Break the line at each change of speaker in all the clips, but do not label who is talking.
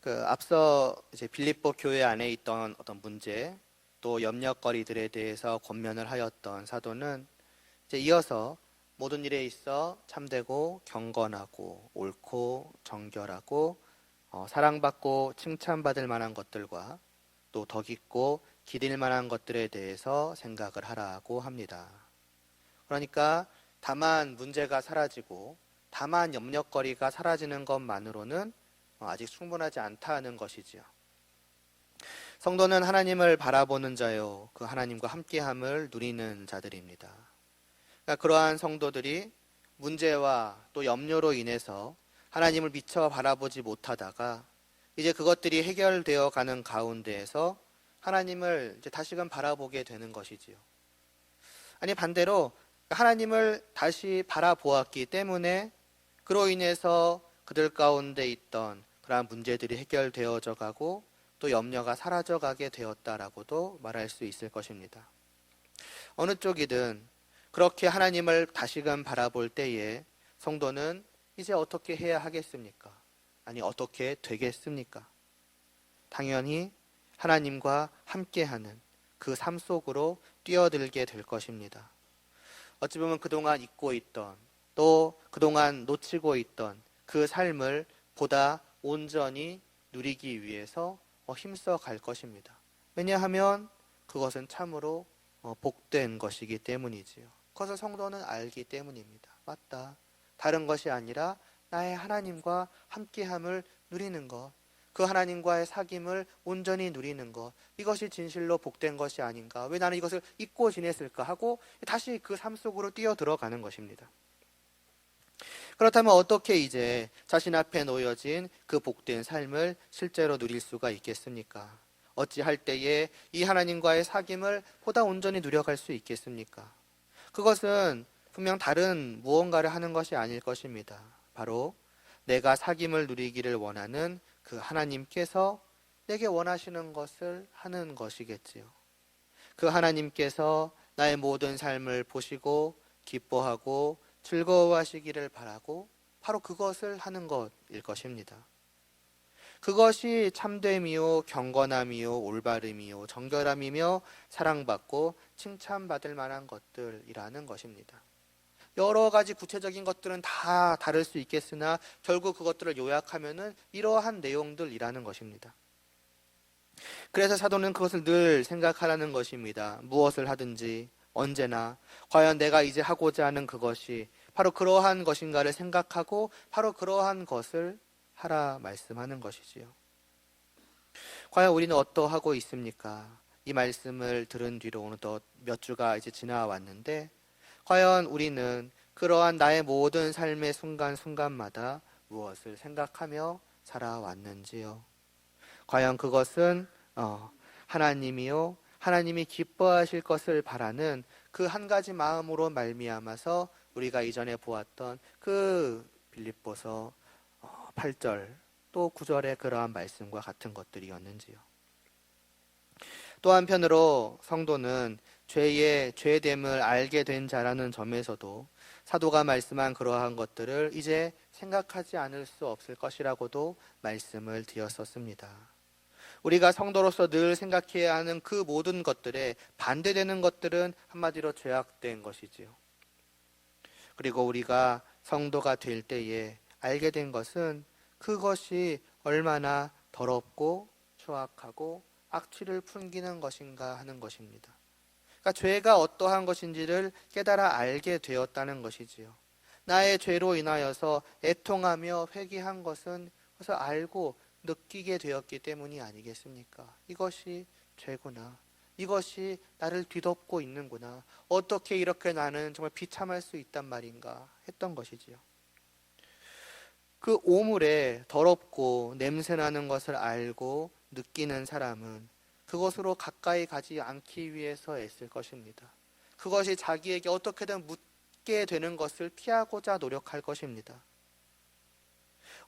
앞서 이제 빌립보 교회 안에 있던 어떤 문제, 또 염려거리들에 대해서 권면을 하였던 사도는 이제 이어서 모든 일에 있어 참되고 경건하고 옳고 정결하고 사랑받고 칭찬받을 만한 것들과 또 더 깊고 기릴 만한 것들에 대해서 생각을 하라고 합니다. 그러니까 다만 문제가 사라지고 다만 염려거리가 사라지는 것만으로는 아직 충분하지 않다는 것이지요. 성도는 하나님을 바라보는 자요, 그 하나님과 함께함을 누리는 자들입니다. 그러니까 그러한 성도들이 문제와 또 염려로 인해서 하나님을 미처 바라보지 못하다가 이제 그것들이 해결되어 가는 가운데에서 하나님을 이제 다시금 바라보게 되는 것이지요. 아니 반대로 하나님을 다시 바라보았기 때문에 그로 인해서 그들 가운데 있던 그러한 문제들이 해결되어져 가고 또 염려가 사라져 가게 되었다라고도 말할 수 있을 것입니다. 어느 쪽이든 그렇게 하나님을 다시금 바라볼 때에 성도는 이제 어떻게 해야 하겠습니까? 아니 어떻게 되겠습니까? 당연히 하나님과 함께하는 그 삶 속으로 뛰어들게 될 것입니다. 어찌 보면 그동안 잊고 있던 또 그동안 놓치고 있던 그 삶을 보다 온전히 누리기 위해서 힘써 갈 것입니다. 왜냐하면 그것은 참으로 복된 것이기 때문이지요. 그것을 성도는 알기 때문입니다. 맞다. 다른 것이 아니라 나의 하나님과 함께함을 누리는 것, 그 하나님과의 사귐을 온전히 누리는 것, 이것이 진실로 복된 것이 아닌가, 왜 나는 이것을 잊고 지냈을까 하고 다시 그 삶 속으로 뛰어 들어가는 것입니다. 그렇다면 어떻게 이제 자신 앞에 놓여진 그 복된 삶을 실제로 누릴 수가 있겠습니까? 어찌할 때에 이 하나님과의 사귐을 보다 온전히 누려갈 수 있겠습니까? 그것은 분명 다른 무언가를 하는 것이 아닐 것입니다. 바로 내가 사귐을 누리기를 원하는 그 하나님께서 내게 원하시는 것을 하는 것이겠지요. 그 하나님께서 나의 모든 삶을 보시고 기뻐하고 즐거워하시기를 바라고 바로 그것을 하는 것일 것입니다. 그것이 참됨이요 경건함이요 올바름이요 정결함이며 사랑받고 칭찬받을 만한 것들이라는 것입니다. 여러 가지 구체적인 것들은 다 다를 수 있겠으나 결국 그것들을 요약하면은 이러한 내용들이라는 것입니다. 그래서 사도는 그것을 늘 생각하라는 것입니다. 무엇을 하든지 언제나 과연 내가 이제 하고자 하는 그것이 바로 그러한 것인가를 생각하고 바로 그러한 것을 하라 말씀하는 것이지요. 과연 우리는 어떠하고 있습니까? 이 말씀을 들은 뒤로 어느덧 몇 주가 이제 지나왔는데 과연 우리는 그러한 나의 모든 삶의 순간순간마다 무엇을 생각하며 살아왔는지요? 과연 그것은 하나님이요 하나님이 기뻐하실 것을 바라는 그 한 가지 마음으로 말미암아서 우리가 이전에 보았던 그 빌립보서 8절 또 9절의 그러한 말씀과 같은 것들이었는지요. 또 한편으로 성도는 죄의 죄됨을 알게 된 자라는 점에서도 사도가 말씀한 그러한 것들을 이제 생각하지 않을 수 없을 것이라고도 말씀을 드렸었습니다. 우리가 성도로서 늘 생각해야 하는 그 모든 것들에 반대되는 것들은 한마디로 죄악된 것이지요. 그리고 우리가 성도가 될 때에 알게 된 것은 그것이 얼마나 더럽고 추악하고 악취를 풍기는 것인가 하는 것입니다. 그러니까 죄가 어떠한 것인지를 깨달아 알게 되었다는 것이지요. 나의 죄로 인하여서 애통하며 회개한 것은 그것을 알고 느끼게 되었기 때문이 아니겠습니까? 이것이 죄구나. 이것이 나를 뒤덮고 있는구나. 어떻게 이렇게 나는 정말 비참할 수 있단 말인가 했던 것이지요. 그 오물에 더럽고 냄새나는 것을 알고 느끼는 사람은 그것으로 가까이 가지 않기 위해서 애쓸 것입니다. 그것이 자기에게 어떻게든 묻게 되는 것을 피하고자 노력할 것입니다.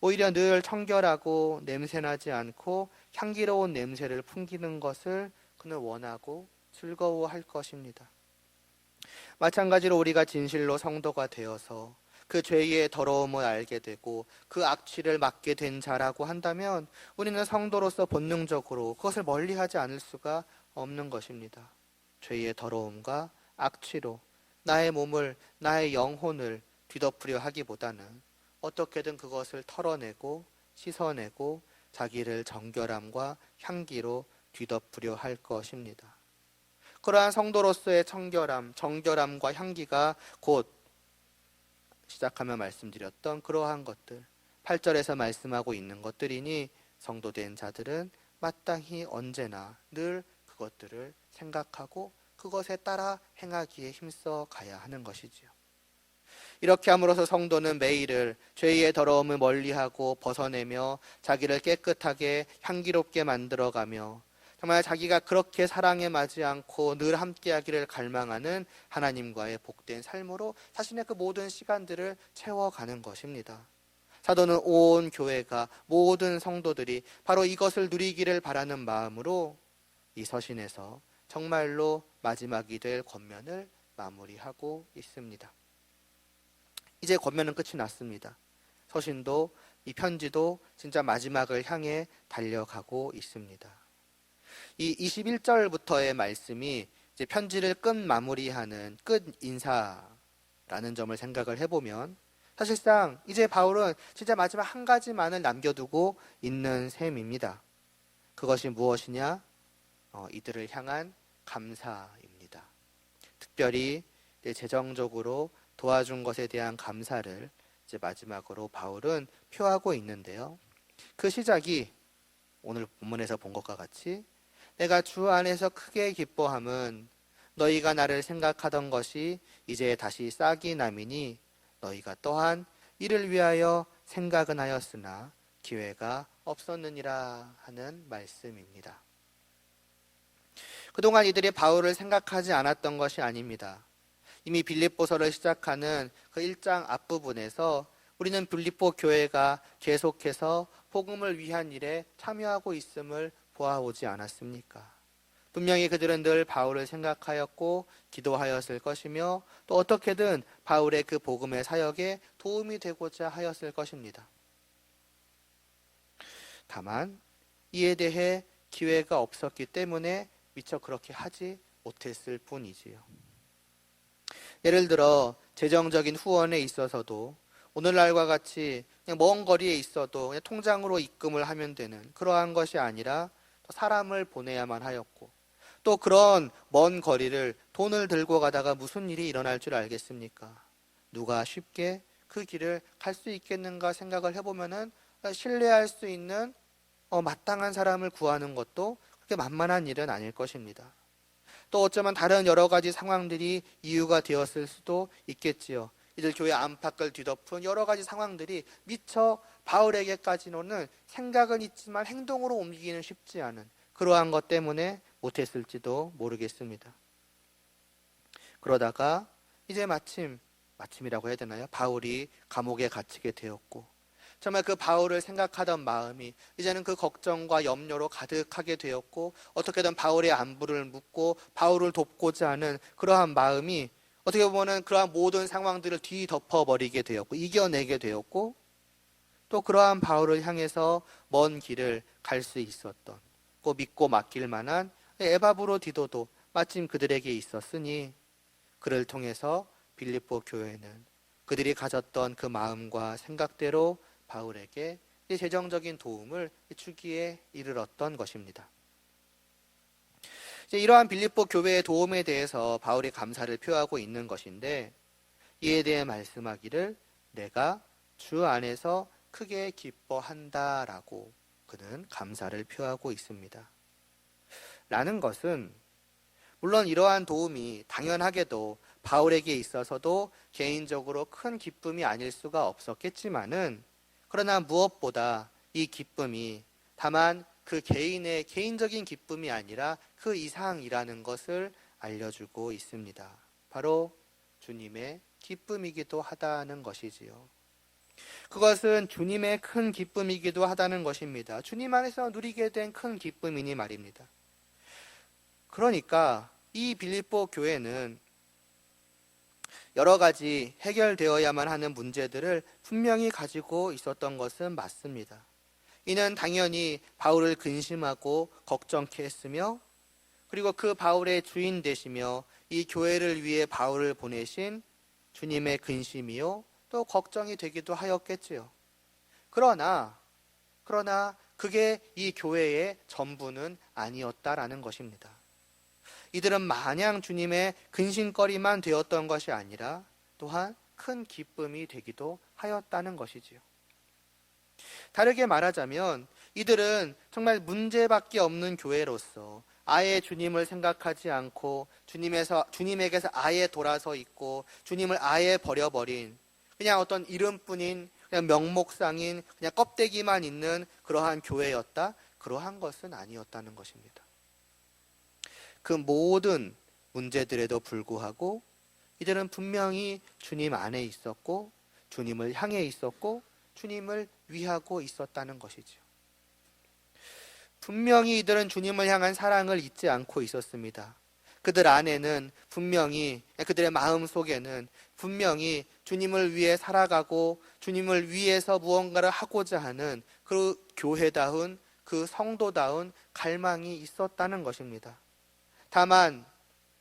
오히려 늘 청결하고 냄새나지 않고 향기로운 냄새를 풍기는 것을 그는 원하고 즐거워할 것입니다. 마찬가지로 우리가 진실로 성도가 되어서 그 죄의 더러움을 알게 되고 그 악취를 맡게 된 자라고 한다면 우리는 성도로서 본능적으로 그것을 멀리하지 않을 수가 없는 것입니다. 죄의 더러움과 악취로 나의 몸을, 나의 영혼을 뒤덮으려 하기보다는 어떻게든 그것을 털어내고 씻어내고 자기를 정결함과 향기로 뒤덮으려 할 것입니다. 그러한 성도로서의 청결함, 정결함과 향기가 곧 시작하며 말씀드렸던 그러한 것들, 8절에서 말씀하고 있는 것들이니 성도된 자들은 마땅히 언제나 늘 그것들을 생각하고 그것에 따라 행하기에 힘써 가야 하는 것이지요. 이렇게 함으로써 성도는 매일을 죄의 더러움을 멀리하고 벗어내며 자기를 깨끗하게 향기롭게 만들어가며 정말 자기가 그렇게 사랑에 맞지 않고 늘 함께하기를 갈망하는 하나님과의 복된 삶으로 자신의 그 모든 시간들을 채워가는 것입니다. 사도는 온 교회가, 모든 성도들이 바로 이것을 누리기를 바라는 마음으로 이 서신에서 정말로 마지막이 될 권면을 마무리하고 있습니다. 이제 권면은 끝이 났습니다. 서신도 이 편지도 진짜 마지막을 향해 달려가고 있습니다. 이 21절부터의 말씀이 이제 편지를 끝 마무리하는 끝 인사라는 점을 생각을 해보면 사실상 이제 바울은 진짜 마지막 한 가지만을 남겨두고 있는 셈입니다. 그것이 무엇이냐? 이들을 향한 감사입니다. 특별히 재정적으로 도와준 것에 대한 감사를 이제 마지막으로 바울은 표하고 있는데요. 그 시작이 오늘 본문에서 본 것과 같이 내가 주 안에서 크게 기뻐함은 너희가 나를 생각하던 것이 이제 다시 싹이 남이니 너희가 또한 이를 위하여 생각은 하였으나 기회가 없었느니라 하는 말씀입니다. 그동안 이들이 바울을 생각하지 않았던 것이 아닙니다. 이미 빌립보서를 시작하는 그 1장 앞부분에서 우리는 빌립보 교회가 계속해서 복음을 위한 일에 참여하고 있음을 보아오지 않았습니까? 분명히 그들은 늘 바울을 생각하였고 기도하였을 것이며 또 어떻게든 바울의 그 복음의 사역에 도움이 되고자 하였을 것입니다. 다만 이에 대해 기회가 없었기 때문에 미처 그렇게 하지 못했을 뿐이지요. 예를 들어 재정적인 후원에 있어서도 오늘날과 같이 그냥 먼 거리에 있어도 그냥 통장으로 입금을 하면 되는 그러한 것이 아니라 사람을 보내야만 하였고 또 그런 먼 거리를 돈을 들고 가다가 무슨 일이 일어날 줄 알겠습니까? 누가 쉽게 그 길을 갈 수 있겠는가 생각을 해보면은 신뢰할 수 있는 마땅한 사람을 구하는 것도 그렇게 만만한 일은 아닐 것입니다. 또 어쩌면 다른 여러 가지 상황들이 이유가 되었을 수도 있겠지요. 이들 교회 안팎을 뒤덮은 여러 가지 상황들이 미처 바울에게까지는 생각은 있지만 행동으로 옮기기는 쉽지 않은 그러한 것 때문에 못했을지도 모르겠습니다. 그러다가 이제 마침이라고 해야 되나요? 바울이 감옥에 갇히게 되었고 정말 그 바울을 생각하던 마음이 이제는 그 걱정과 염려로 가득하게 되었고 어떻게든 바울의 안부를 묻고 바울을 돕고자 하는 그러한 마음이 어떻게 보면 그러한 모든 상황들을 뒤덮어버리게 되었고 이겨내게 되었고 또 그러한 바울을 향해서 먼 길을 갈 수 있었던 꼭 믿고 맡길 만한 에바브로 디도도 마침 그들에게 있었으니 그를 통해서 빌립보 교회는 그들이 가졌던 그 마음과 생각대로 바울에게 재정적인 도움을 주기에 이르렀던 것입니다. 이제 이러한 빌립보 교회의 도움에 대해서 바울이 감사를 표하고 있는 것인데 이에 대해 말씀하기를 내가 주 안에서 크게 기뻐한다라고 그는 감사를 표하고 있습니다. 라는 것은 물론 이러한 도움이 당연하게도 바울에게 있어서도 개인적으로 큰 기쁨이 아닐 수가 없었겠지만은 그러나 무엇보다 이 기쁨이 다만 그 개인의 개인적인 기쁨이 아니라 그 이상이라는 것을 알려주고 있습니다. 바로 주님의 기쁨이기도 하다는 것이지요. 그것은 주님의 큰 기쁨이기도 하다는 것입니다. 주님 안에서 누리게 된 큰 기쁨이니 말입니다. 그러니까 이 빌립보 교회는 여러 가지 해결되어야만 하는 문제들을 분명히 가지고 있었던 것은 맞습니다. 이는 당연히 바울을 근심하고 걱정케 했으며, 그리고 그 바울의 주인 되시며 이 교회를 위해 바울을 보내신 주님의 근심이요 또 걱정이 되기도 하였겠지요. 그러나 그게 이 교회의 전부는 아니었다라는 것입니다. 이들은 마냥 주님의 근심거리만 되었던 것이 아니라 또한 큰 기쁨이 되기도 하였다는 것이지요. 다르게 말하자면 이들은 정말 문제밖에 없는 교회로서 아예 주님을 생각하지 않고 주님에게서 아예 돌아서 있고 주님을 아예 버려버린 그냥 어떤 이름뿐인 그냥 명목상인 그냥 껍데기만 있는 그러한 교회였다? 그러한 것은 아니었다는 것입니다. 그 모든 문제들에도 불구하고 이들은 분명히 주님 안에 있었고 주님을 향해 있었고 주님을 위하고 있었다는 것이죠. 분명히 이들은 주님을 향한 사랑을 잊지 않고 있었습니다. 그들 안에는 분명히, 그들의 마음 속에는 분명히 주님을 위해 살아가고 주님을 위해서 무언가를 하고자 하는 그 교회다운, 그 성도다운 갈망이 있었다는 것입니다. 다만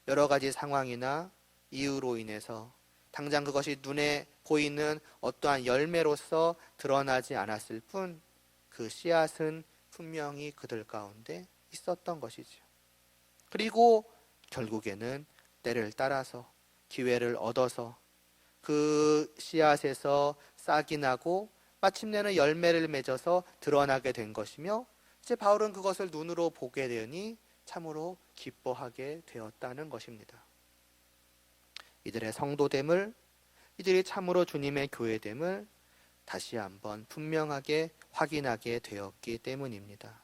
여러 가지 상황이나 이유로 인해서 당장 그것이 눈에 보이는 어떠한 열매로서 드러나지 않았을 뿐 그 씨앗은 분명히 그들 가운데 있었던 것이죠. 그리고 결국에는 때를 따라서 기회를 얻어서 그 씨앗에서 싹이 나고 마침내는 열매를 맺어서 드러나게 된 것이며 이제 바울은 그것을 눈으로 보게 되니 참으로 기뻐하게 되었다는 것입니다. 이들의 성도됨을, 이들이 참으로 주님의 교회됨을 다시 한번 분명하게 확인하게 되었기 때문입니다.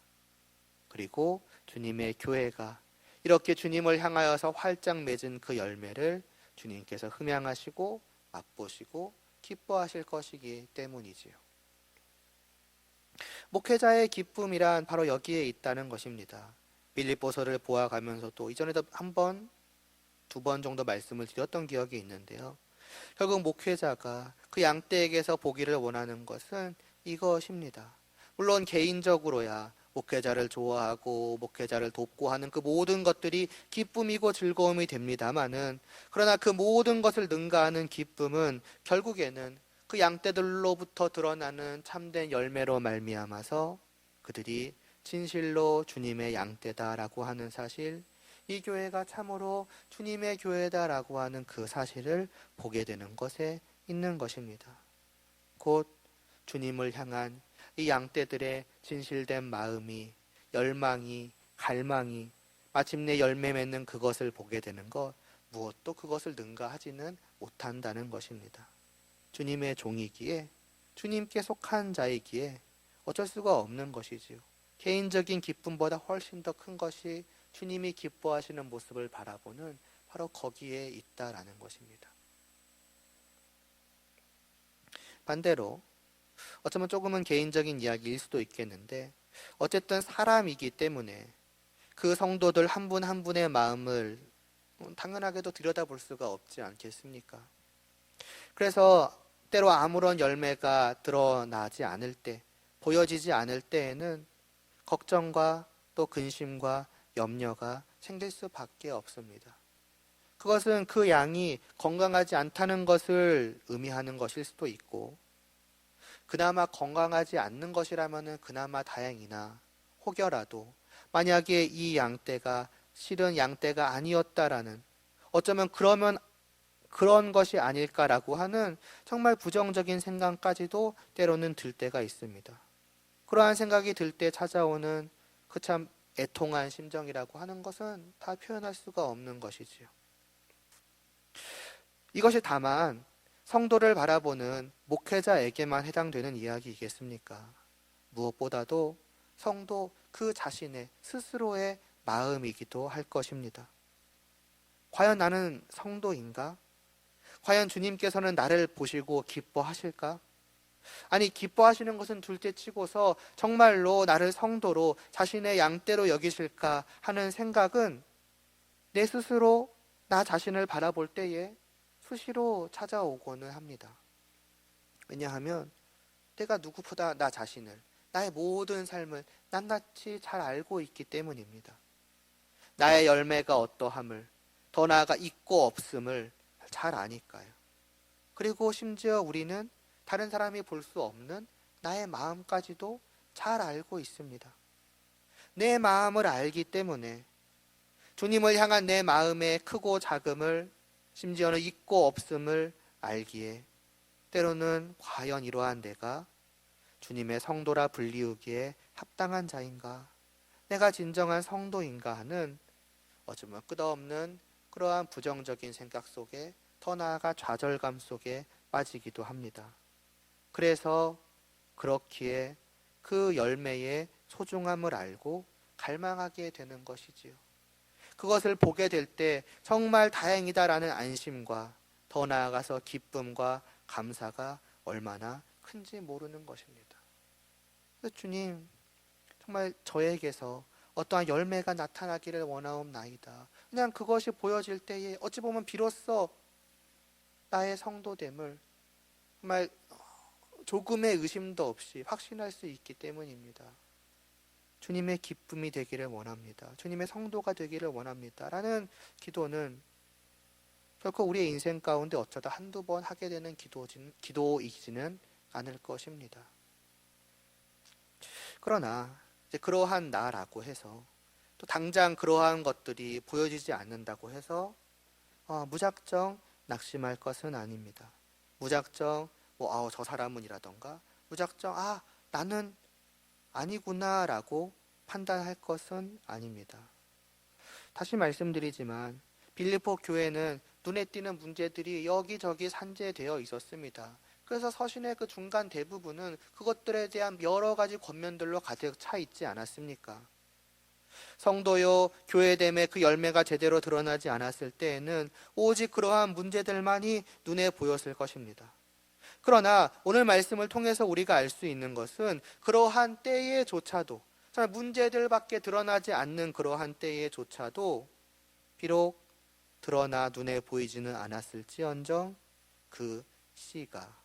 그리고 주님의 교회가 이렇게 주님을 향하여서 활짝 맺은 그 열매를 주님께서 흠양하시고 맛보시고 기뻐하실 것이기 때문이지요. 목회자의 기쁨이란 바로 여기에 있다는 것입니다. 빌립보서를 보아가면서도 이전에도 한 번, 두 번 정도 말씀을 드렸던 기억이 있는데요. 결국 목회자가 그 양떼에게서 보기를 원하는 것은 이것입니다. 물론 개인적으로야 목회자를 좋아하고 목회자를 돕고 하는 그 모든 것들이 기쁨이고 즐거움이 됩니다마는, 그러나 그 모든 것을 능가하는 기쁨은 결국에는 그 양떼들로부터 드러나는 참된 열매로 말미암아서 그들이 진실로 주님의 양떼다라고 하는 사실, 이 교회가 참으로 주님의 교회다라고 하는 그 사실을 보게 되는 것에 있는 것입니다. 곧 주님을 향한 이 양떼들의 진실된 마음이, 열망이, 갈망이 마침내 열매 맺는 그것을 보게 되는 것, 무엇도 그것을 능가하지는 못한다는 것입니다. 주님의 종이기에, 주님께 속한 자이기에 어쩔 수가 없는 것이지요. 개인적인 기쁨보다 훨씬 더 큰 것이 주님이 기뻐하시는 모습을 바라보는 바로 거기에 있다라는 것입니다. 반대로 어쩌면 조금은 개인적인 이야기일 수도 있겠는데, 어쨌든 사람이기 때문에 그 성도들 한 분 한 분의 마음을 당연하게도 들여다볼 수가 없지 않겠습니까? 그래서 때로 아무런 열매가 드러나지 않을 때, 보여지지 않을 때에는 걱정과 또 근심과 염려가 생길 수밖에 없습니다. 그것은 그 양이 건강하지 않다는 것을 의미하는 것일 수도 있고, 그나마 건강하지 않는 것이라면 그나마 다행이나 혹여라도 만약에 이 양떼가 실은 양떼가 아니었다라는, 어쩌면 그런 것이 아닐까라고 하는 정말 부정적인 생각까지도 때로는 들 때가 있습니다. 그러한 생각이 들 때 찾아오는 그 참 애통한 심정이라고 하는 것은 다 표현할 수가 없는 것이지요. 이것이 다만 성도를 바라보는 목회자에게만 해당되는 이야기이겠습니까? 무엇보다도 성도 그 자신의 스스로의 마음이기도 할 것입니다. 과연 나는 성도인가? 과연 주님께서는 나를 보시고 기뻐하실까? 아니, 기뻐하시는 것은 둘째치고서 정말로 나를 성도로 자신의 양떼로 여기실까 하는 생각은 내 스스로 나 자신을 바라볼 때에 수시로 찾아오고는 합니다. 왜냐하면 내가 누구보다 나 자신을, 나의 모든 삶을 낱낱이 잘 알고 있기 때문입니다. 나의 열매가 어떠함을, 더 나아가 있고 없음을 잘 아니까요. 그리고 심지어 우리는 다른 사람이 볼 수 없는 나의 마음까지도 잘 알고 있습니다. 내 마음을 알기 때문에 주님을 향한 내 마음의 크고 작음을, 심지어는 있고 없음을 알기에 때로는 과연 이러한 내가 주님의 성도라 불리우기에 합당한 자인가, 내가 진정한 성도인가 하는 어쩌면 끝없는 그러한 부정적인 생각 속에, 더 나아가 좌절감 속에 빠지기도 합니다. 그래서 그렇기에 그 열매의 소중함을 알고 갈망하게 되는 것이지요. 그것을 보게 될 때 정말 다행이다라는 안심과 더 나아가서 기쁨과 감사가 얼마나 큰지 모르는 것입니다. 그래서 주님, 정말 저에게서 어떠한 열매가 나타나기를 원하옵나이다. 그냥 그것이 보여질 때에 어찌 보면 비로소 나의 성도됨을 정말 조금의 의심도 없이 확신할 수 있기 때문입니다. 주님의 기쁨이 되기를 원합니다. 주님의 성도가 되기를 원합니다. 라는 기도는 결코 우리의 인생 가운데 어쩌다 한두 번 하게 되는 기도이지는 않을 것입니다. 그러나 이제 그러한 나라고 해서 또 당장 그러한 것들이 보여지지 않는다고 해서 무작정 낙심할 것은 아닙니다. 무작정 저 사람은이라던가 무작정 나는 아니구나 라고 판단할 것은 아닙니다. 다시 말씀드리지만 빌립보 교회는 눈에 띄는 문제들이 여기저기 산재되어 있었습니다. 그래서 서신의 그 중간 대부분은 그것들에 대한 여러 가지 권면들로 가득 차 있지 않았습니까? 성도요, 교회됨의 그 열매가 제대로 드러나지 않았을 때에는 오직 그러한 문제들만이 눈에 보였을 것입니다. 그러나 오늘 말씀을 통해서 우리가 알 수 있는 것은 그러한 때에조차도, 정말 문제들밖에 드러나지 않는 그러한 때에조차도 비록 드러나 눈에 보이지는 않았을지언정 그 씨가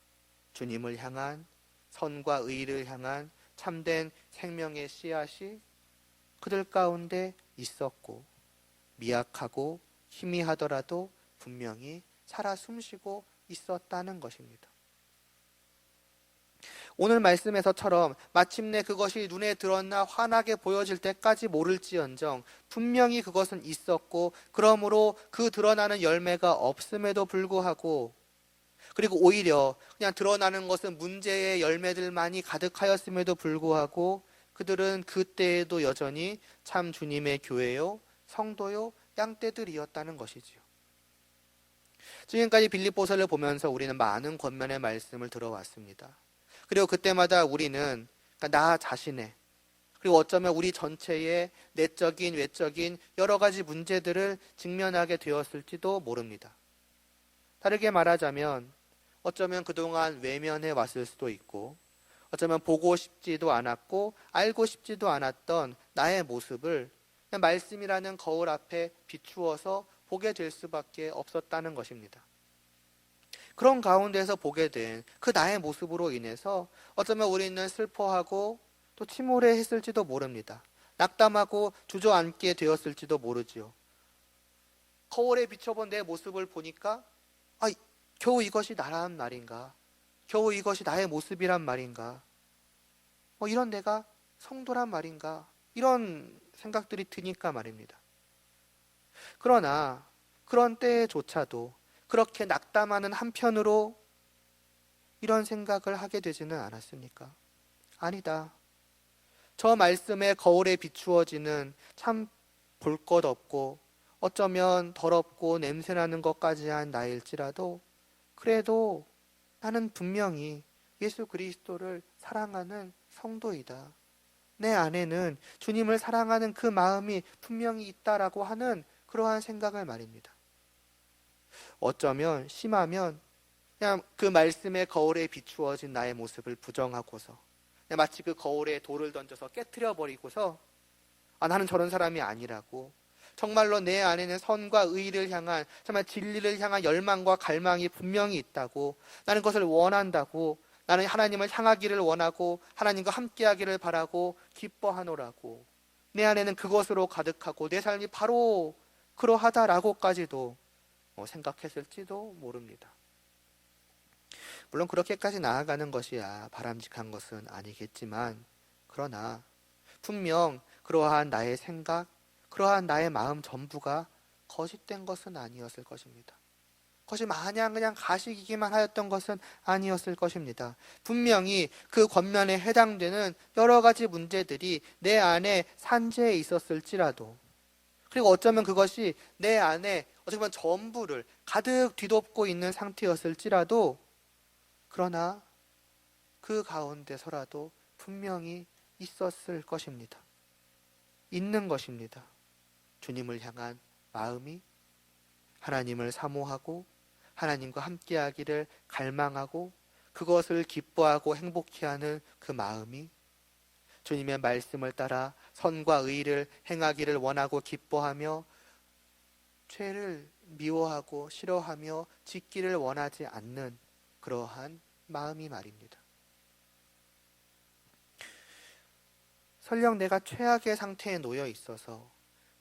주님을 향한, 선과 의를 향한 참된 생명의 씨앗이 그들 가운데 있었고, 미약하고 희미하더라도 분명히 살아 숨쉬고 있었다는 것입니다. 오늘 말씀에서처럼 마침내 그것이 눈에 드러나 환하게 보여질 때까지 모를지언정 분명히 그것은 있었고, 그러므로 그 드러나는 열매가 없음에도 불구하고, 그리고 오히려 그냥 드러나는 것은 문제의 열매들만이 가득하였음에도 불구하고 그들은 그때에도 여전히 참 주님의 교회요, 성도요, 양떼들이었다는 것이지요. 지금까지 빌립보서를 보면서 우리는 많은 권면의 말씀을 들어왔습니다. 그리고 그때마다 우리는 나 자신의, 그리고 어쩌면 우리 전체의 내적인 외적인 여러 가지 문제들을 직면하게 되었을지도 모릅니다. 다르게 말하자면 어쩌면 그동안 외면해 왔을 수도 있고, 어쩌면 보고 싶지도 않았고 알고 싶지도 않았던 나의 모습을 그냥 말씀이라는 거울 앞에 비추어서 보게 될 수밖에 없었다는 것입니다. 그런 가운데서 보게 된 그 나의 모습으로 인해서 어쩌면 우리는 슬퍼하고 또 침울해했을지도 모릅니다. 낙담하고 주저앉게 되었을지도 모르지요. 거울에 비춰본 내 모습을 보니까 겨우 이것이 나란 말인가? 겨우 이것이 나의 모습이란 말인가? 이런 내가 성도란 말인가? 이런 생각들이 드니까 말입니다. 그러나 그런 때조차도 그렇게 낙담하는 한편으로 이런 생각을 하게 되지는 않았습니까? 아니다. 저 말씀의 거울에 비추어지는 참 볼 것 없고 어쩌면 더럽고 냄새나는 것까지 한 나일지라도 그래도 나는 분명히 예수 그리스도를 사랑하는 성도이다. 내 안에는 주님을 사랑하는 그 마음이 분명히 있다라고 하는 그러한 생각을 말입니다. 어쩌면 심하면 그냥 그 말씀의 거울에 비추어진 나의 모습을 부정하고서 그냥 마치 그 거울에 돌을 던져서 깨트려 버리고서 나는 저런 사람이 아니라고 정말로 내 안에는 선과 의를 향한, 정말 진리를 향한 열망과 갈망이 분명히 있다고, 나는 그것을 원한다고, 나는 하나님을 향하기를 원하고 하나님과 함께하기를 바라고 기뻐하노라고, 내 안에는 그것으로 가득하고 내 삶이 바로 그러하다라고까지도 생각했을지도 모릅니다. 물론 그렇게까지 나아가는 것이야 바람직한 것은 아니겠지만, 그러나 분명 그러한 나의 생각, 그러한 나의 마음 전부가 거짓된 것은 아니었을 것입니다. 그것이 마냥 그냥 가식이기만 하였던 것은 아니었을 것입니다. 분명히 그 겉면에 해당되는 여러 가지 문제들이 내 안에 산재해 있었을지라도, 그리고 어쩌면 그것이 내 안에 어떻게 보면 전부를 가득 뒤덮고 있는 상태였을지라도, 그러나 그 가운데서라도 분명히 있었을 것입니다. 있는 것입니다. 주님을 향한 마음이, 하나님을 사모하고 하나님과 함께하기를 갈망하고 그것을 기뻐하고 행복해하는 그 마음이, 주님의 말씀을 따라 선과 의를 행하기를 원하고 기뻐하며 죄를 미워하고 싫어하며 짓기를 원하지 않는 그러한 마음이 말입니다. 설령 내가 최악의 상태에 놓여 있어서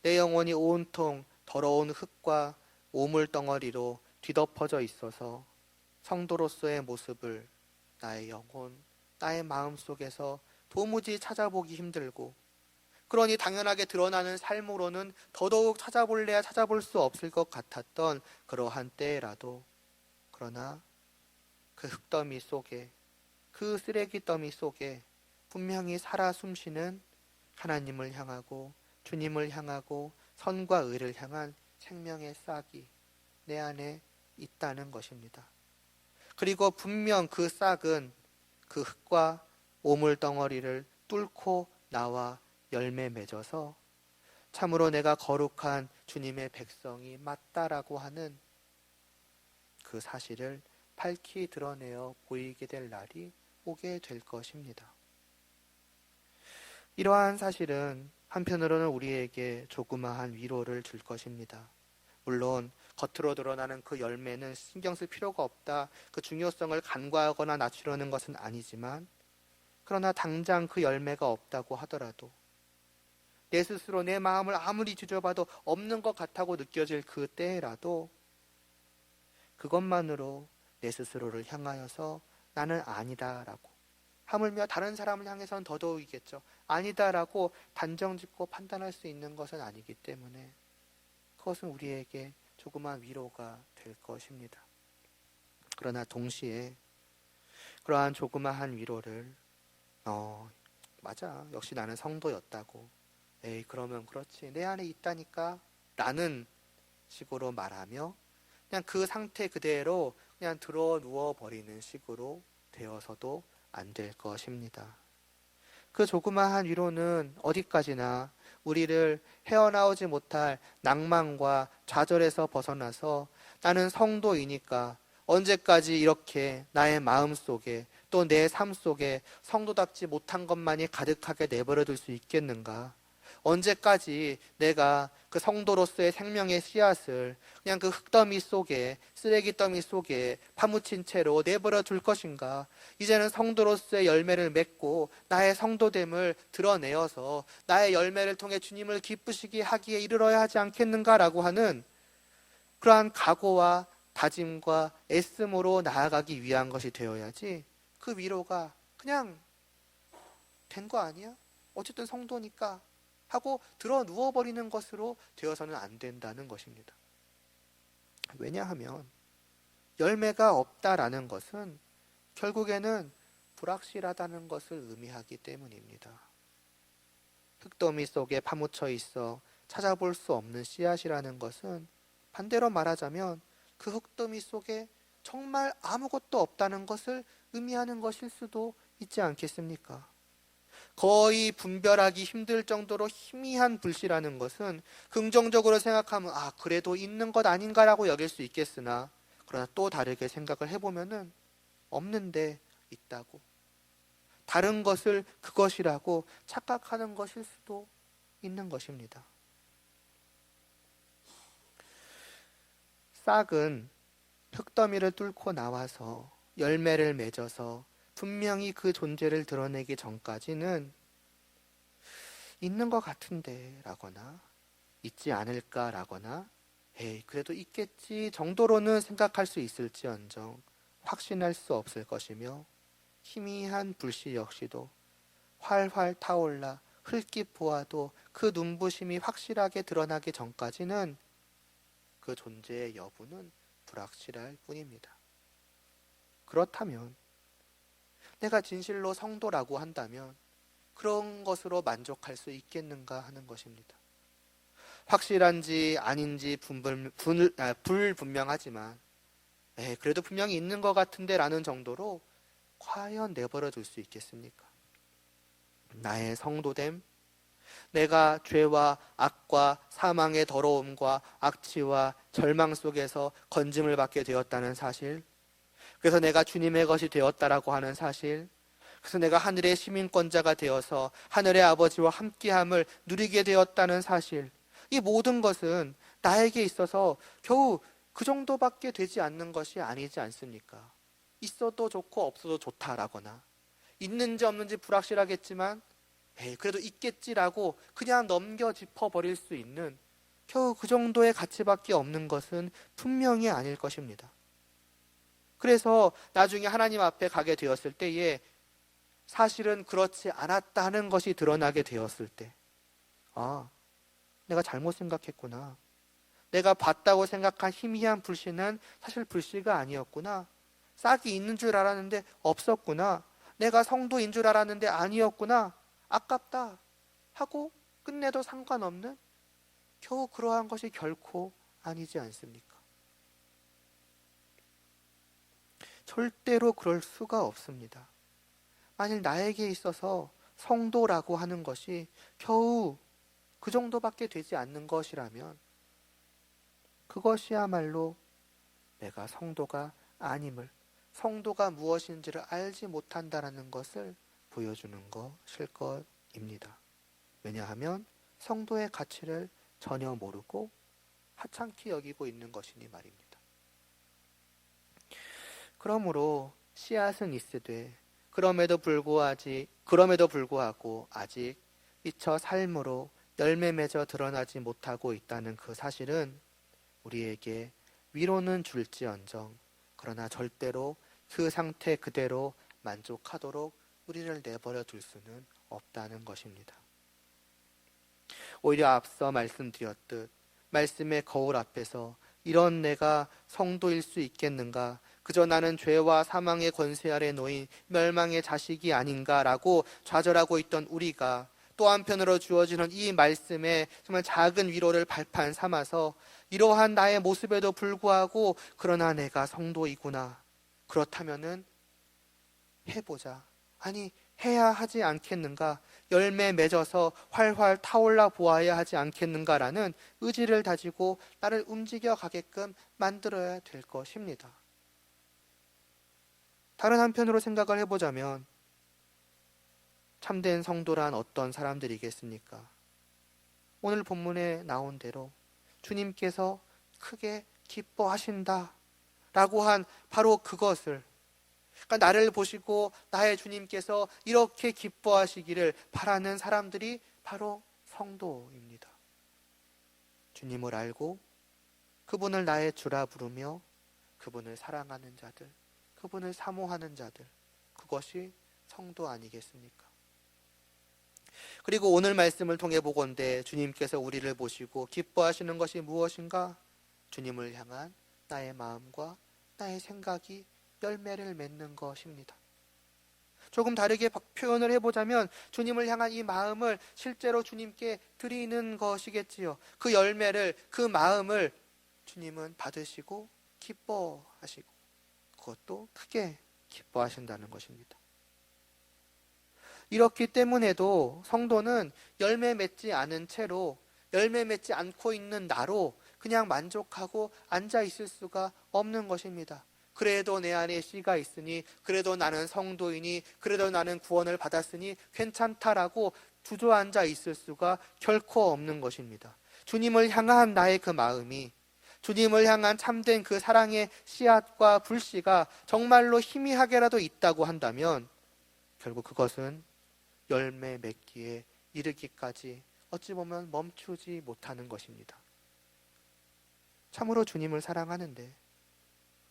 내 영혼이 온통 더러운 흙과 오물덩어리로 뒤덮어져 있어서 성도로서의 모습을 나의 영혼, 나의 마음 속에서 도무지 찾아보기 힘들고, 그러니 당연하게 드러나는 삶으로는 더더욱 찾아볼래야 찾아볼 수 없을 것 같았던 그러한 때라도, 그러나 그 흙더미 속에, 그 쓰레기 더미 속에 분명히 살아 숨쉬는 하나님을 향하고 주님을 향하고 선과 의를 향한 생명의 싹이 내 안에 있다는 것입니다. 그리고 분명 그 싹은 그 흙과 오물 덩어리를 뚫고 나와 열매 맺어서 참으로 내가 거룩한 주님의 백성이 맞다라고 하는 그 사실을 밝히 드러내어 보이게 될 날이 오게 될 것입니다. 이러한 사실은 한편으로는 우리에게 조그마한 위로를 줄 것입니다. 물론 겉으로 드러나는 그 열매는 신경 쓸 필요가 없다, 그 중요성을 간과하거나 낮추려는 것은 아니지만, 그러나 당장 그 열매가 없다고 하더라도, 내 스스로 내 마음을 아무리 뒤져봐도 없는 것 같다고 느껴질 그 때라도, 그것만으로 내 스스로를 향하여서 나는 아니다라고, 하물며 다른 사람을 향해서는 더더욱이겠죠, 아니다라고 단정짓고 판단할 수 있는 것은 아니기 때문에 그것은 우리에게 조그마한 위로가 될 것입니다. 그러나 동시에 그러한 조그마한 위로를 맞아, 역시 나는 성도였다고, 에이 그러면 그렇지, 내 안에 있다니까 라는 식으로 말하며 그냥 그 상태 그대로 그냥 들어 누워버리는 식으로 되어서도 안 될 것입니다. 그 조그마한 위로는 어디까지나 우리를 헤어나오지 못할 낭만과 좌절에서 벗어나서 나는 성도이니까 언제까지 이렇게 나의 마음 속에 또 내 삶 속에 성도답지 못한 것만이 가득하게 내버려 둘 수 있겠는가? 언제까지 내가 그 성도로서의 생명의 씨앗을 그냥 그 흙더미 속에, 쓰레기 더미 속에 파묻힌 채로 내버려 둘 것인가? 이제는 성도로서의 열매를 맺고 나의 성도됨을 드러내어서 나의 열매를 통해 주님을 기쁘시게 하기에 이르러야 하지 않겠는가라고 하는 그러한 각오와 다짐과 애씀으로 나아가기 위한 것이 되어야지, 그 위로가 그냥 된 거 아니야? 어쨌든 성도니까 하고 들어 누워버리는 것으로 되어서는 안 된다는 것입니다. 왜냐하면 열매가 없다라는 것은 결국에는 불확실하다는 것을 의미하기 때문입니다. 흙더미 속에 파묻혀 있어 찾아볼 수 없는 씨앗이라는 것은 반대로 말하자면 그 흙더미 속에 정말 아무것도 없다는 것을 의미하는 것일 수도 있지 않겠습니까? 거의 분별하기 힘들 정도로 희미한 불씨라는 것은 긍정적으로 생각하면 그래도 있는 것 아닌가라고 여길 수 있겠으나, 그러나 또 다르게 생각을 해보면은 없는데 있다고, 다른 것을 그것이라고 착각하는 것일 수도 있는 것입니다. 싹은 흙더미를 뚫고 나와서 열매를 맺어서 분명히 그 존재를 드러내기 전까지는 있는 것 같은데 라거나 있지 않을까라거나 에이 그래도 있겠지 정도로는 생각할 수 있을지언정 확신할 수 없을 것이며 희미한 불씨 역시도 활활 타올라 흘낏 보아도 그 눈부심이 확실하게 드러나기 전까지는 그 존재의 여부는 불확실할 뿐입니다. 그렇다면 내가 진실로 성도라고 한다면 그런 것으로 만족할 수 있겠는가 하는 것입니다. 확실한지 아닌지 불분명하지만 그래도 분명히 있는 것 같은데 라는 정도로 과연 내버려 둘 수 있겠습니까? 나의 성도됨, 내가 죄와 악과 사망의 더러움과 악취와 절망 속에서 건짐을 받게 되었다는 사실, 그래서 내가 주님의 것이 되었다라고 하는 사실, 그래서 내가 하늘의 시민권자가 되어서 하늘의 아버지와 함께함을 누리게 되었다는 사실, 이 모든 것은 나에게 있어서 겨우 그 정도밖에 되지 않는 것이 아니지 않습니까? 있어도 좋고 없어도 좋다라거나 있는지 없는지 불확실하겠지만 그래도 있겠지라고 그냥 넘겨 짚어버릴 수 있는 겨우 그 정도의 가치밖에 없는 것은 분명히 아닐 것입니다. 그래서 나중에 하나님 앞에 가게 되었을 때에 사실은 그렇지 않았다는 것이 드러나게 되었을 때 내가 잘못 생각했구나. 내가 봤다고 생각한 희미한 불씨는 사실 불씨가 아니었구나. 싹이 있는 줄 알았는데 없었구나. 내가 성도인 줄 알았는데 아니었구나. 아깝다 하고 끝내도 상관없는 겨우 그러한 것이 결코 아니지 않습니까? 절대로 그럴 수가 없습니다. 만일 나에게 있어서 성도라고 하는 것이 겨우 그 정도밖에 되지 않는 것이라면 그것이야말로 내가 성도가 아님을, 성도가 무엇인지를 알지 못한다라는 것을 보여주는 것일 것입니다. 왜냐하면 성도의 가치를 전혀 모르고 하찮게 여기고 있는 것이니 말입니다. 그러므로 씨앗은 있으되 그럼에도 불구하고 아직 미처 삶으로 열매 맺어 드러나지 못하고 있다는 그 사실은 우리에게 위로는 줄지언정 그러나 절대로 그 상태 그대로 만족하도록 우리를 내버려 둘 수는 없다는 것입니다. 오히려 앞서 말씀드렸듯 말씀의 거울 앞에서 이런 내가 성도일 수 있겠는가? 그저 나는 죄와 사망의 권세 아래 놓인 멸망의 자식이 아닌가라고 좌절하고 있던 우리가 또 한편으로 주어지는 이 말씀에 정말 작은 위로를 발판 삼아서 이러한 나의 모습에도 불구하고 그러나 내가 성도이구나. 그렇다면은 해보자. 아니 해야 하지 않겠는가? 열매 맺어서 활활 타올라 보아야 하지 않겠는가라는 의지를 다지고 나를 움직여 가게끔 만들어야 될 것입니다. 다른 한편으로 생각을 해보자면 참된 성도란 어떤 사람들이겠습니까? 오늘 본문에 나온 대로 주님께서 크게 기뻐하신다 라고 한 바로 그것을, 그러니까 나를 보시고 나의 주님께서 이렇게 기뻐하시기를 바라는 사람들이 바로 성도입니다. 주님을 알고 그분을 나의 주라 부르며 그분을 사랑하는 자들, 그분을 사모하는 자들, 그것이 성도 아니겠습니까? 그리고 오늘 말씀을 통해 보건대 주님께서 우리를 보시고 기뻐하시는 것이 무엇인가? 주님을 향한 나의 마음과 나의 생각이 열매를 맺는 것입니다. 조금 다르게 표현을 해보자면 주님을 향한 이 마음을 실제로 주님께 드리는 것이겠지요. 그 열매를, 그 마음을 주님은 받으시고 기뻐하시고 그것도 크게 기뻐하신다는 것입니다. 이렇기 때문에도 성도는 열매 맺지 않은 채로, 열매 맺지 않고 있는 나로 그냥 만족하고 앉아 있을 수가 없는 것입니다. 그래도 내 안에 씨가 있으니, 그래도 나는 성도이니, 그래도 나는 구원을 받았으니 괜찮다라고 주저앉아 있을 수가 결코 없는 것입니다. 주님을 향한 나의 그 마음이, 주님을 향한 참된 그 사랑의 씨앗과 불씨가 정말로 희미하게라도 있다고 한다면 결국 그것은 열매 맺기에 이르기까지 어찌 보면 멈추지 못하는 것입니다. 참으로 주님을 사랑하는데,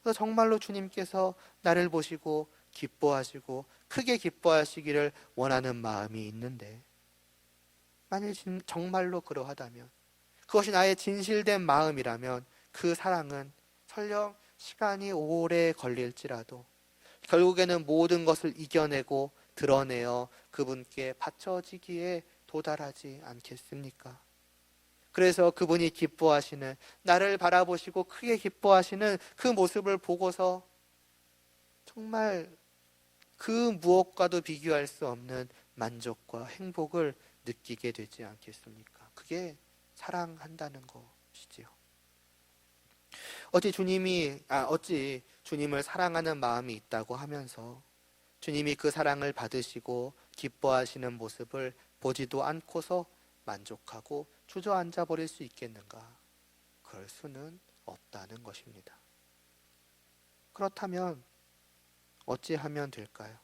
그래서 정말로 주님께서 나를 보시고 기뻐하시고 크게 기뻐하시기를 원하는 마음이 있는데, 만일 정말로 그러하다면, 그것이 나의 진실된 마음이라면 그 사랑은 설령 시간이 오래 걸릴지라도 결국에는 모든 것을 이겨내고 드러내어 그분께 바쳐지기에 도달하지 않겠습니까? 그래서 그분이 기뻐하시는, 나를 바라보시고 크게 기뻐하시는 그 모습을 보고서 정말 그 무엇과도 비교할 수 없는 만족과 행복을 느끼게 되지 않겠습니까? 그게 사랑한다는 것이지요. 어찌 주님을 사랑하는 마음이 있다고 하면서 주님이 그 사랑을 받으시고 기뻐하시는 모습을 보지도 않고서 만족하고 주저앉아 버릴 수 있겠는가? 그럴 수는 없다는 것입니다. 그렇다면 어찌하면 될까요?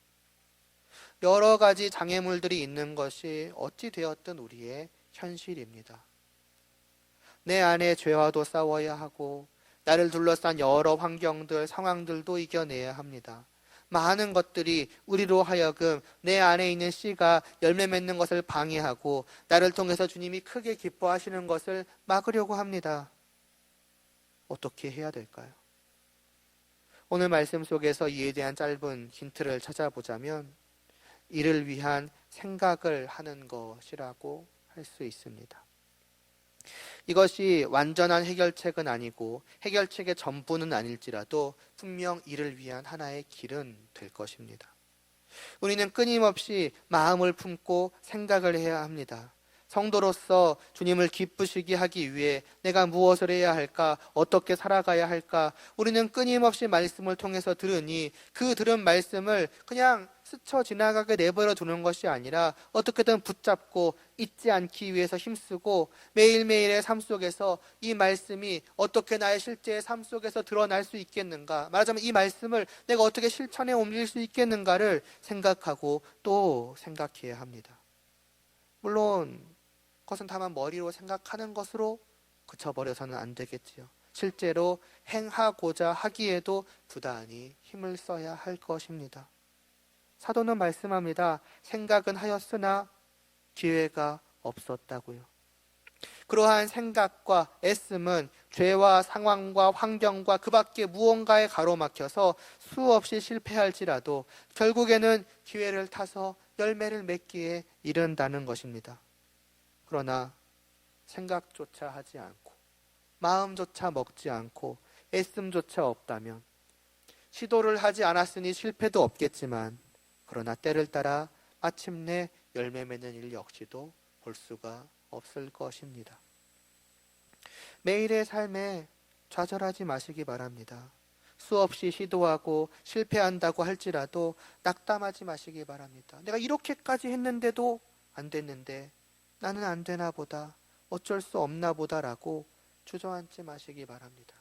여러 가지 장애물들이 있는 것이 어찌 되었든 우리의 현실입니다. 내 안에 죄와도 싸워야 하고 나를 둘러싼 여러 환경들, 상황들도 이겨내야 합니다. 많은 것들이 우리로 하여금 내 안에 있는 씨가 열매 맺는 것을 방해하고 나를 통해서 주님이 크게 기뻐하시는 것을 막으려고 합니다. 어떻게 해야 될까요? 오늘 말씀 속에서 이에 대한 짧은 힌트를 찾아보자면 이를 위한 생각을 하는 것이라고 할 수 있습니다. 이것이 완전한 해결책은 아니고 해결책의 전부는 아닐지라도 분명 이를 위한 하나의 길은 될 것입니다. 우리는 끊임없이 마음을 품고 생각을 해야 합니다. 성도로서 주님을 기쁘시게 하기 위해 내가 무엇을 해야 할까? 어떻게 살아가야 할까? 우리는 끊임없이 말씀을 통해서 들으니 그 들은 말씀을 그냥 스쳐 지나가게 내버려 두는 것이 아니라 어떻게든 붙잡고 잊지 않기 위해서 힘쓰고 매일매일의 삶 속에서 이 말씀이 어떻게 나의 실제의 삶 속에서 드러날 수 있겠는가? 말하자면 이 말씀을 내가 어떻게 실천에 옮길 수 있겠는가를 생각하고 또 생각해야 합니다. 물론 그것은 다만 머리로 생각하는 것으로 그쳐버려서는 안 되겠지요. 실제로 행하고자 하기에도 부단히 힘을 써야 할 것입니다. 사도는 말씀합니다. 생각은 하였으나 기회가 없었다고요. 그러한 생각과 애씀은 죄와 상황과 환경과 그 밖에 무언가에 가로막혀서 수없이 실패할지라도 결국에는 기회를 타서 열매를 맺기에 이른다는 것입니다. 그러나 생각조차 하지 않고 마음조차 먹지 않고 애씀조차 없다면 시도를 하지 않았으니 실패도 없겠지만 그러나 때를 따라 마침내 열매 맺는 일 역시도 볼 수가 없을 것입니다. 매일의 삶에 좌절하지 마시기 바랍니다. 수없이 시도하고 실패한다고 할지라도 낙담하지 마시기 바랍니다. 내가 이렇게까지 했는데도 안 됐는데 나는 안 되나 보다, 어쩔 수 없나 보다라고 주저앉지 마시기 바랍니다.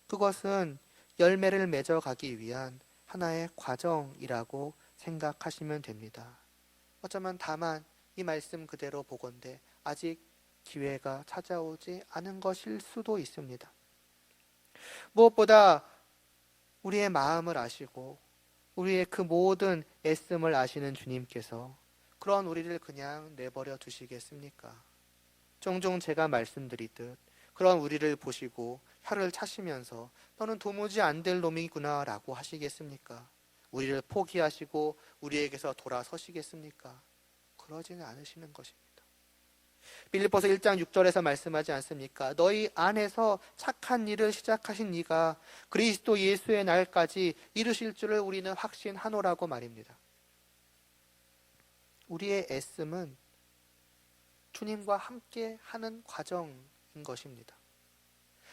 그것은 열매를 맺어가기 위한 하나의 과정이라고 생각하시면 됩니다. 어쩌면 다만 이 말씀 그대로 보건대 아직 기회가 찾아오지 않은 것일 수도 있습니다. 무엇보다 우리의 마음을 아시고 우리의 그 모든 애씀을 아시는 주님께서 그런 우리를 그냥 내버려 두시겠습니까? 종종 제가 말씀드리듯 그런 우리를 보시고 혀를 차시면서 너는 도무지 안 될 놈이구나 라고 하시겠습니까? 우리를 포기하시고 우리에게서 돌아서시겠습니까? 그러지는 않으시는 것입니다. 빌립보서 1장 6절에서 말씀하지 않습니까? 너희 안에서 착한 일을 시작하신 이가 그리스도 예수의 날까지 이루실 줄을 우리는 확신하노라고 말입니다. 우리의 애씀은 주님과 함께 하는 과정인 것입니다.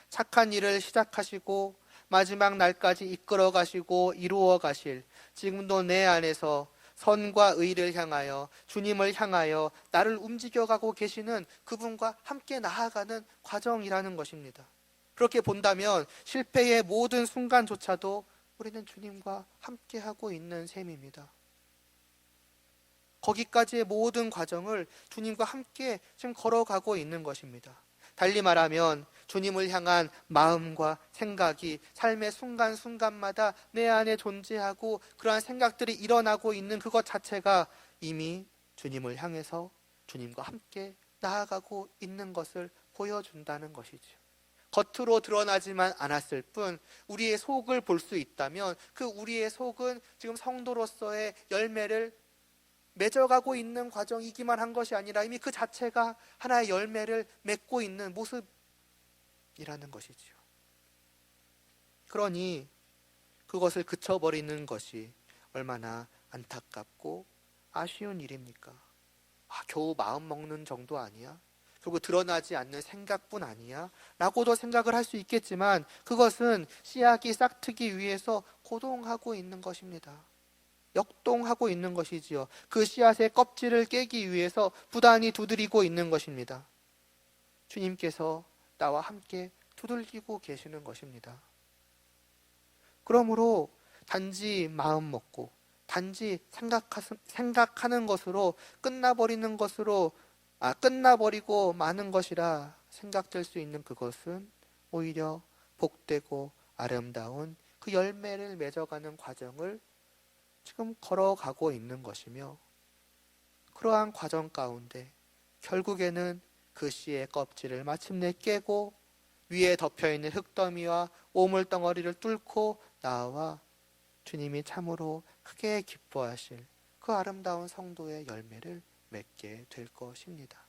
착한 일을 시작하시고 마지막 날까지 이끌어 가시고 이루어 가실, 지금도 내 안에서 선과 의를 향하여 주님을 향하여 나를 움직여가고 계시는 그분과 함께 나아가는 과정이라는 것입니다. 그렇게 본다면 실패의 모든 순간조차도 우리는 주님과 함께하고 있는 셈입니다. 거기까지의 모든 과정을 주님과 함께 지금 걸어가고 있는 것입니다. 달리 말하면 주님을 향한 마음과 생각이 삶의 순간순간마다 내 안에 존재하고 그러한 생각들이 일어나고 있는 그것 자체가 이미 주님을 향해서 주님과 함께 나아가고 있는 것을 보여준다는 것이죠. 겉으로 드러나지만 않았을 뿐 우리의 속을 볼 수 있다면 그 우리의 속은 지금 성도로서의 열매를 맺어가고 있는 과정이기만 한 것이 아니라 이미 그 자체가 하나의 열매를 맺고 있는 모습이라는 것이지요. 그러니 그것을 그쳐버리는 것이 얼마나 안타깝고 아쉬운 일입니까? 겨우 마음 먹는 정도 아니야? 그리고 드러나지 않는 생각뿐 아니야? 라고도 생각을 할 수 있겠지만 그것은 씨앗이 싹트기 위해서 고동하고 있는 것입니다. 역동하고 있는 것이지요. 그 씨앗의 껍질을 깨기 위해서 부단히 두드리고 있는 것입니다. 주님께서 나와 함께 두들기고 계시는 것입니다. 그러므로 단지 마음 먹고 단지 생각하는 것으로 끝나버리고 마는 것이라 생각될 수 있는 그것은 오히려 복되고 아름다운 그 열매를 맺어가는 과정을 지금 걸어가고 있는 것이며 그러한 과정 가운데 결국에는 그 씨의 껍질을 마침내 깨고 위에 덮여있는 흙더미와 오물덩어리를 뚫고 나와 주님이 참으로 크게 기뻐하실 그 아름다운 성도의 열매를 맺게 될 것입니다.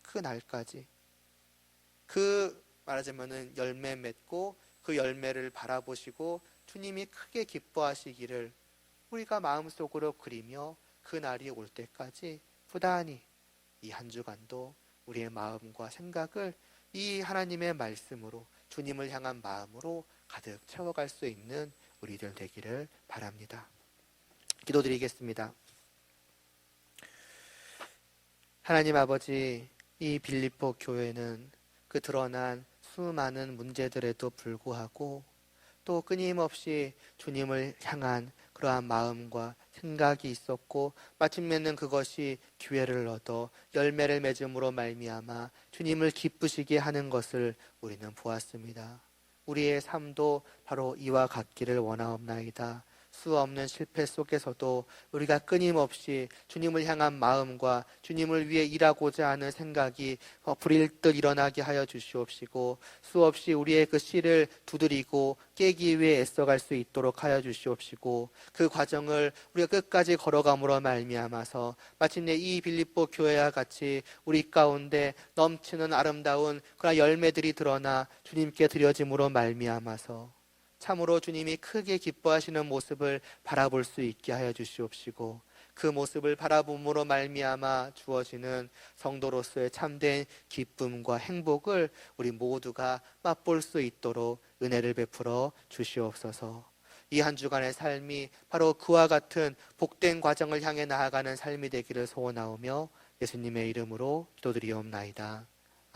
그 날까지 말하자면은 열매 맺고 그 열매를 바라보시고 주님이 크게 기뻐하시기를 우리가 마음속으로 그리며 그 날이 올 때까지 부단히 이 한 주간도 우리의 마음과 생각을 이 하나님의 말씀으로 주님을 향한 마음으로 가득 채워갈 수 있는 우리들 되기를 바랍니다. 기도드리겠습니다. 하나님 아버지, 이 빌립보 교회는 그 드러난 수많은 문제들에도 불구하고 또 끊임없이 주님을 향한 그러한 마음과 생각이 있었고 마침내는 그것이 기회를 얻어 열매를 맺음으로 말미암아 주님을 기쁘시게 하는 것을 우리는 보았습니다. 우리의 삶도 바로 이와 같기를 원하옵나이다. 수없는 실패 속에서도 우리가 끊임없이 주님을 향한 마음과 주님을 위해 일하고자 하는 생각이 불일 듯 일어나게 하여 주시옵시고 수없이 우리의 그 씨를 두드리고 깨기 위해 애써갈 수 있도록 하여 주시옵시고 그 과정을 우리가 끝까지 걸어감으로 말미암아서 마침내 이 빌립보 교회와 같이 우리 가운데 넘치는 아름다운 그런 열매들이 드러나 주님께 드려짐으로 말미암아서 참으로 주님이 크게 기뻐하시는 모습을 바라볼 수 있게 하여 주시옵시고 그 모습을 바라봄으로 말미암아 주어지는 성도로서의 참된 기쁨과 행복을 우리 모두가 맛볼 수 있도록 은혜를 베풀어 주시옵소서. 이 한 주간의 삶이 바로 그와 같은 복된 과정을 향해 나아가는 삶이 되기를 소원하오며 예수님의 이름으로 기도드리옵나이다.